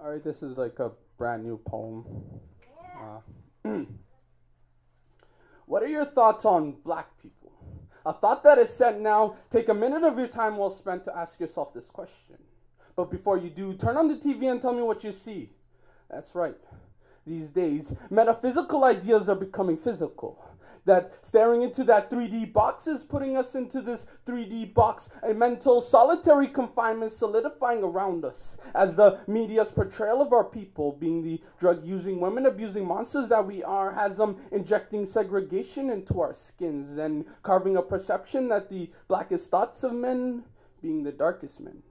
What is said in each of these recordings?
All right, this is like a brand new poem. What are your thoughts on black people? A thought that is sent now. Take a minute of your time well spent to ask yourself this question. But before you do, turn on the TV and tell me what you see. That's right. These days, metaphysical ideas are becoming physical. That staring into that 3D box is putting us into this 3D box, a mental solitary confinement solidifying around us as the media's portrayal of our people being the drug-using, women-abusing monsters that we are has them injecting segregation into our skins and carving a perception that the blackest thoughts of men being the darkest men.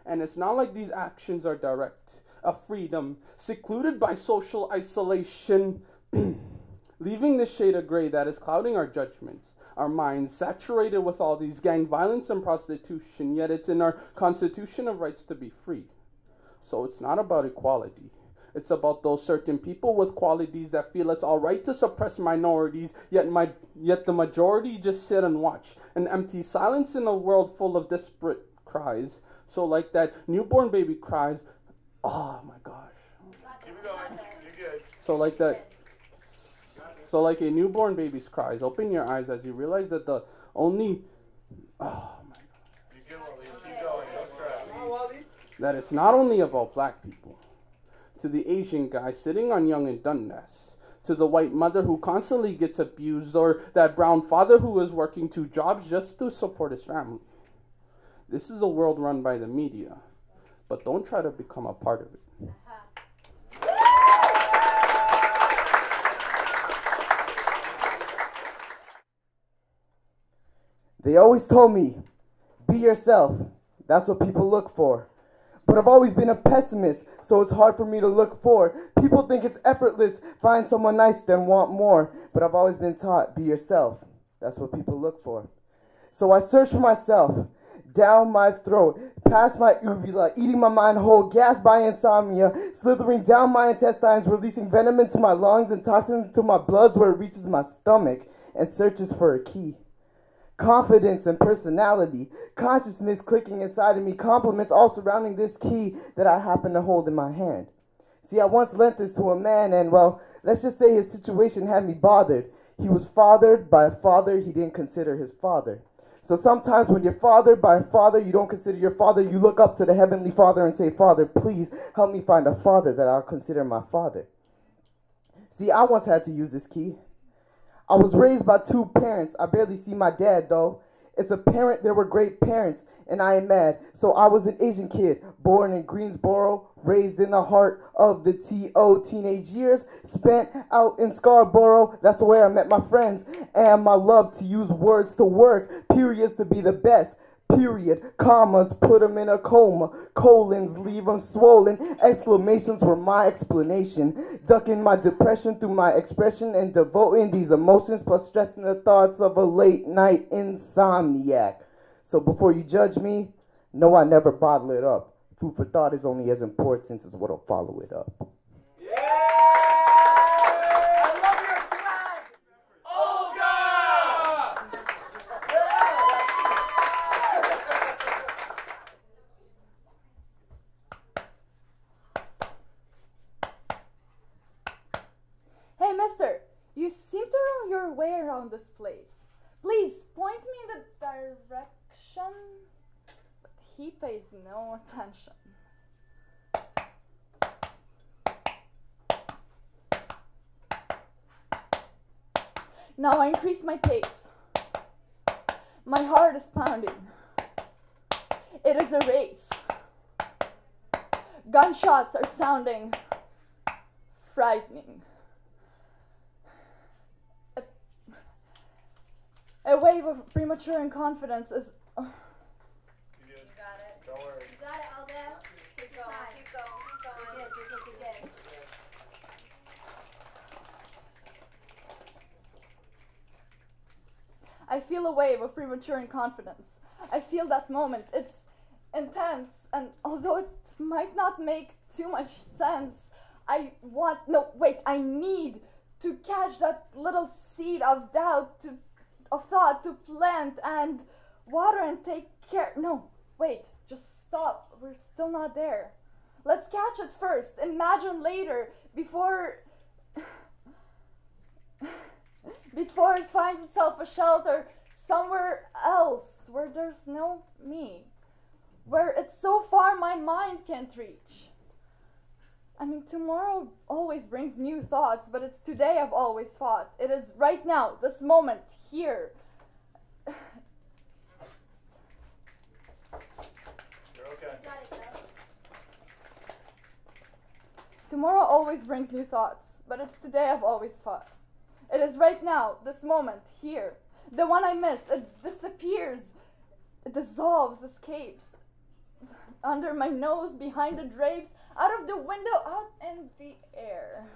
And it's not like these actions are direct. A freedom secluded by social isolation, leaving the shade of gray that is clouding our judgments, our minds saturated with all these gang violence and prostitution, yet it's in our Constitution of rights to be free. So it's not about equality. It's about those certain people with qualities that feel it's all right to suppress minorities, yet the majority just sit and watch. An empty silence in a world full of desperate cries. So like that newborn baby cries, oh my gosh. Keep it going. You're good. So like that. So like a newborn baby's cries, open your eyes as you realize that the only, oh my God. You get Wally. Keep going. No stress. That it's not only about black people. To the Asian guy sitting on Young and Dundas. To the white mother who constantly gets abused. Or that brown father who is working 2 jobs just to support his family. This is a world run by the media. But don't try to become a part of it. They always told me, be yourself. That's what people look for. But I've always been a pessimist, so it's hard for me to look for. People think it's effortless, find someone nice, then want more. But I've always been taught, be yourself. That's what people look for. So I search for myself, down my throat, past my uvula, eating my mind whole, gassed by insomnia, slithering down my intestines, releasing venom into my lungs and toxins into my bloods where it reaches my stomach and searches for a key. Confidence and personality, consciousness clicking inside of me, compliments all surrounding this key that I happen to hold in my hand. See, I once lent this to a man and, well, let's just say his situation had me bothered. He was fathered by a father he didn't consider his father. So sometimes when you're fathered by a father you don't consider your father, you look up to the Heavenly Father and say, Father, please help me find a father that I'll consider my father. See, I once had to use this key. I was raised by 2 parents. I barely see my dad, though. It's apparent they were great parents, and I am mad. So I was an Asian kid, born in Greensboro, raised in the heart of the teenage years, spent out in Scarborough. That's where I met my friends, and my love to use words to work, periods to be the best. Period, commas, put them in a coma, colons, leave them swollen, exclamations were my explanation, ducking my depression through my expression and devoting these emotions plus stressing the thoughts of a late night insomniac. So before you judge me, no, I never bottle it up. Food for thought is only as important as what'll follow it up. Hey, mister, you seem to know your way around this place. Please, point me in the direction. But he pays no attention. Now I increase my pace. My heart is pounding. It is a race. Gunshots are sounding frightening. A wave of premature inconfidence is... You got it. Don't worry. You got it, Aldo. Keep going. Keep going. Keep going. You're good. I feel a wave of premature inconfidence. I feel that moment. It's intense, and although it might not make too much sense, I need to catch that little seed of doubt, of thought to plant and water and take care. No, wait, just stop. We're still not there. Let's catch it first, imagine later, before it finds itself a shelter somewhere else where there's no me, where it's so far my mind can't reach. I mean, tomorrow always brings new thoughts, but it's today I've always thought. It is right now, this moment, here. You're okay. Tomorrow always brings new thoughts, but it's today I've always thought. It is right now, this moment, here. The one I miss, it disappears, it dissolves, escapes. Under my nose, behind the drapes, out of the window, out in the air.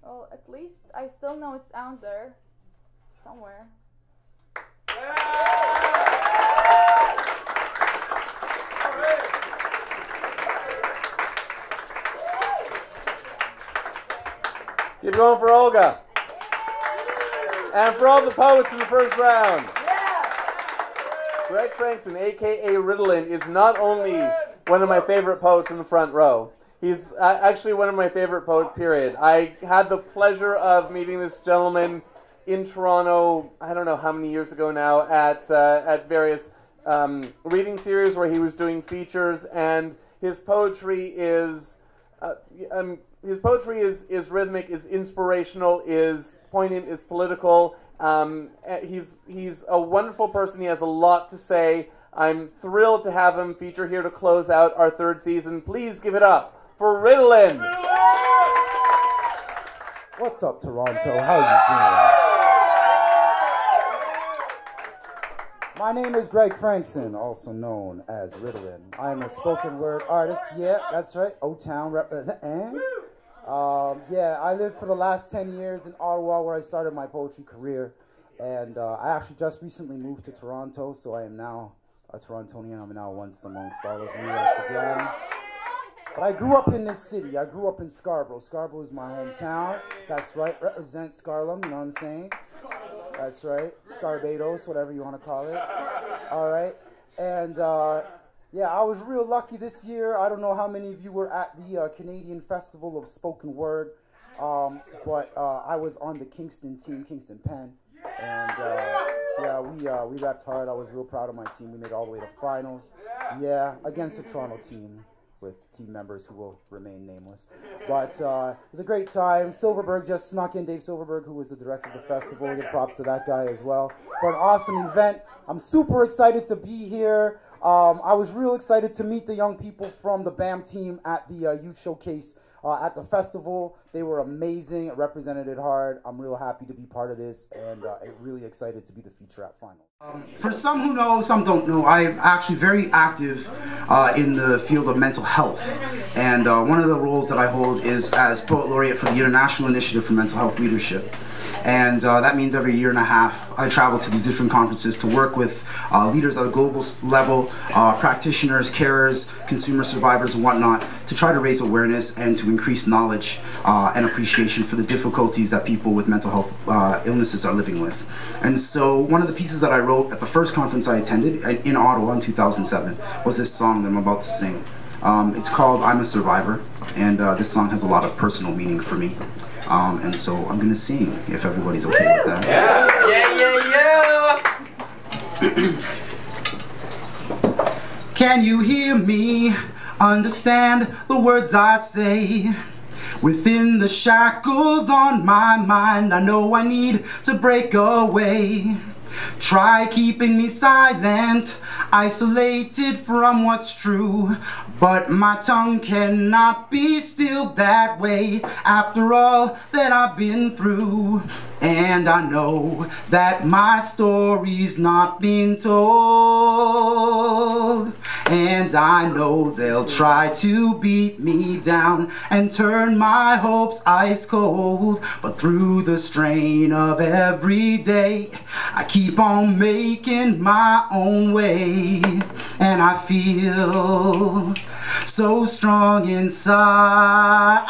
Well, at least I still know it's out there, somewhere. Keep going for Olga. And for all the poets in the first round. Greg Frankson, a.k.a. RITALLIN, is not only one of my favorite poets in the front row. He's actually one of my favorite poets, period. I had the pleasure of meeting this gentleman in Toronto, I don't know how many years ago now, at various reading series where he was doing features, and his poetry is rhythmic, is inspirational, is poignant, is political. He's a wonderful person. He has a lot to say. I'm thrilled to have him feature here to close out our third season. Please give it up for RITALLIN. What's up, Toronto? How you doing? My name is Greg Frankson, also known as RITALLIN. I am a spoken word artist. Yeah, that's right. O-Town representing. Yeah, I lived for the last 10 years in Ottawa, where I started my poetry career. And I actually just recently moved to Toronto, so I am now a Torontonian. I'm now once amongst all of you once again. But I grew up in this city. I grew up in Scarborough. Scarborough is my hometown. That's right. Represent Scarlum, you know what I'm saying? That's right. Scarbados, whatever you want to call it. All right. And yeah, I was real lucky this year. I don't know how many of you were at the Canadian Festival of Spoken Word, but I was on the Kingston team, Kingston Pen. And yeah, we rapped hard. I was real proud of my team. We made it all the way to finals. Yeah, against the Toronto team with team members who will remain nameless. But it was a great time. Silverberg just snuck in. Dave Silverberg, who was the director of the festival. Give props to that guy as well for an awesome event. I'm super excited to be here. I was real excited to meet the young people from the BAM team at the Youth Showcase at the festival. They were amazing. It represented it hard. I'm real happy to be part of this, and really excited to be the featurette final. For some who know, some don't know, I'm actually very active in the field of mental health. And one of the roles that I hold is as Poet Laureate for the International Initiative for Mental Health Leadership. And that means every year and a half I travel to these different conferences to work with leaders at a global level, practitioners, carers, consumer survivors and whatnot, to try to raise awareness and to increase knowledge and appreciation for the difficulties that people with mental health illnesses are living with. And so one of the pieces that I wrote at the first conference I attended in Ottawa in 2007 was this song that I'm about to sing. It's called I'm a Survivor, and this song has a lot of personal meaning for me. And so I'm gonna sing, if everybody's okay with that. Yeah. Can you hear me? Understand the words I say? Within the shackles on my mind, I know I need to break away. Try keeping me silent, isolated from what's true, but my tongue cannot be still that way after all that I've been through. And I know that my story's not been told, and I know they'll try to beat me down and turn my hopes ice cold. But through the strain of every day, I keep on making my own way, and I feel so strong inside,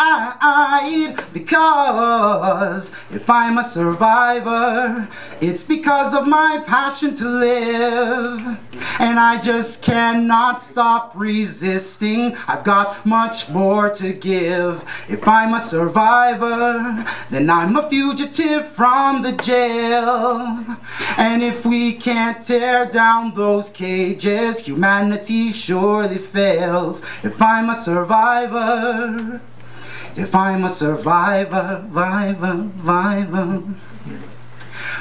because if I'm a survivor, it's because of my passion to live, and I just cannot cannot stop resisting. I've got much more to give. If I'm a survivor, then I'm a fugitive from the jail. And if we can't tear down those cages, humanity surely fails. If I'm a survivor, if I'm a survivor, survivor.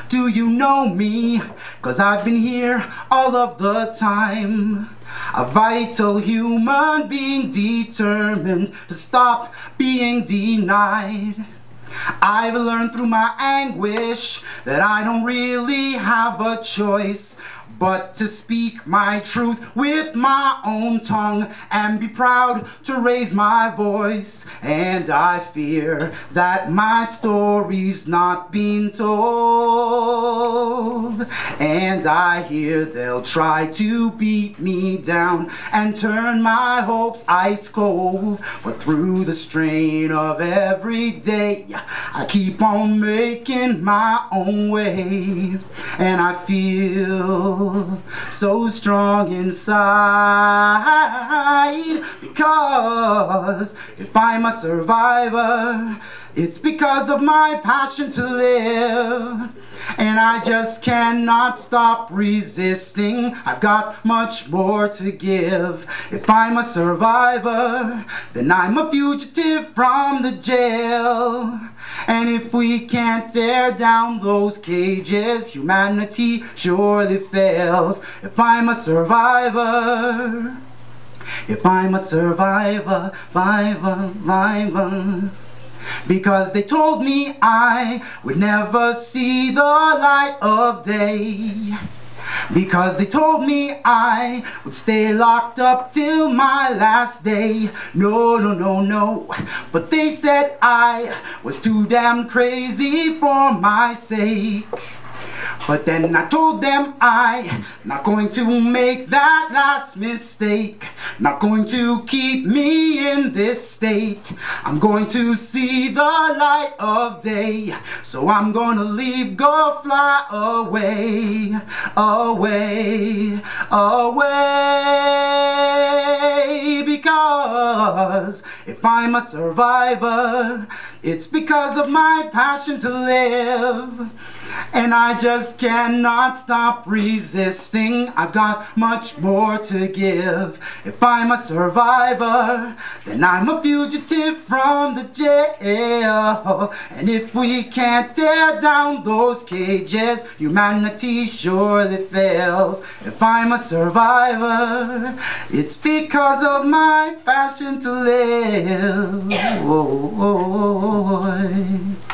Do you know me? 'Cause I've been here all of the time. A vital human being determined to stop being denied. I've learned through my anguish that I don't really have a choice but to speak my truth with my own tongue and be proud to raise my voice. And I fear that my story's not being told. And I hear they'll try to beat me down and turn my hopes ice cold. But through the strain of every day, I keep on making my own way. And I feel so strong inside, because if I'm a survivor, it's because of my passion to live. And I just cannot stop resisting. I've got much more to give. If I'm a survivor, then I'm a fugitive from the jail. And if we can't tear down those cages, humanity surely fails. If I'm a survivor, if I'm a survivor, survivor. Because they told me I would never see the light of day. Because they told me I would stay locked up till my last day. No, no, no, no. But they said I was too damn crazy for my sake. But then I told them I'm not going to make that last mistake. Not going to keep me in this state. I'm going to see the light of day. So I'm gonna leave, go fly away, away, away. Because if I'm a survivor, it's because of my passion to live. And I just cannot stop resisting. I've got much more to give. If I'm a survivor, then I'm a fugitive from the jail. And if we can't tear down those cages, humanity surely fails. If I'm a survivor, it's because of my passion to live. Oh, oh, oh, oh.